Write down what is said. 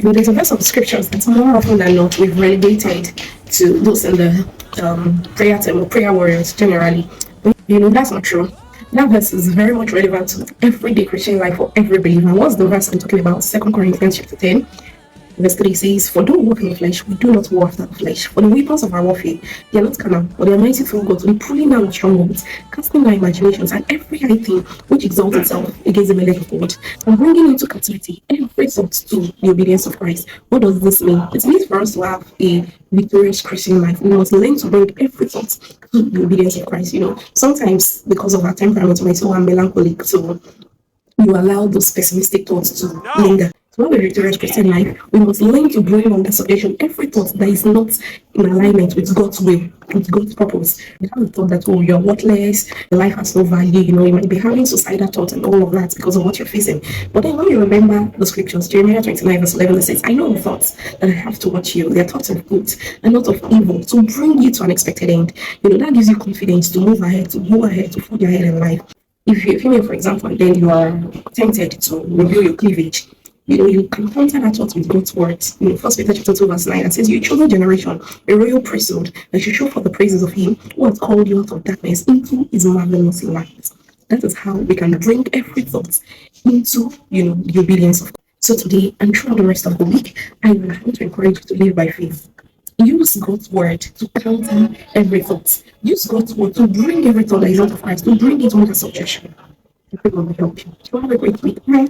There's a verse of scriptures that more often than not we've relegated to those in the prayer time or prayer warriors generally. But, that's not true. That verse is very much relevant to everyday Christian life for every believer. What's the verse I'm talking about? 2 Corinthians chapter 10. Verse 3 says, "For though we walk in the flesh, we do not war after the flesh. For the weapons of our warfare, they are not carnal, but they are mighty through God to the pulling down of strongholds, casting down imaginations, and every high thing which exalts itself against the knowledge of God, and bringing into captivity every thought to the obedience of Christ." What does this mean? It means for us to have a victorious Christian life, we must learn to bring every thought to the obedience of Christ. Sometimes because of our temperament, we might so melancholic, so you allow those pessimistic thoughts to linger. To have a victorious Christian life, we must learn to bring under subjection every thought that is not in alignment with God's will, with God's purpose. You have the thought that, oh, you're worthless, your life has no value, you might be having suicidal thoughts and all of that because of what you're facing. But then when you remember the scriptures, Jeremiah 29 verse 11, it says, "I know the thoughts that I have towards you. They are thoughts of good and not of evil, to bring you to an expected end." That gives you confidence to move ahead, to go ahead, to forge ahead in life. If you're a female, for example, and then you are tempted to review your cleavage, you can counter that thought with God's words. First Peter chapter 2, verse 9, that says, "You a chosen generation, a royal priesthood, that should show for the praises of him who has called you out of darkness into his marvelous light." That is how we can bring every thought into, the obedience of God. So today and throughout the rest of the week, I want to encourage you to live by faith. Use God's word to counter every thought. Use God's word to bring every thought that is not of Christ, to bring it under subjection. I pray God will help you. So have a great week. Bye.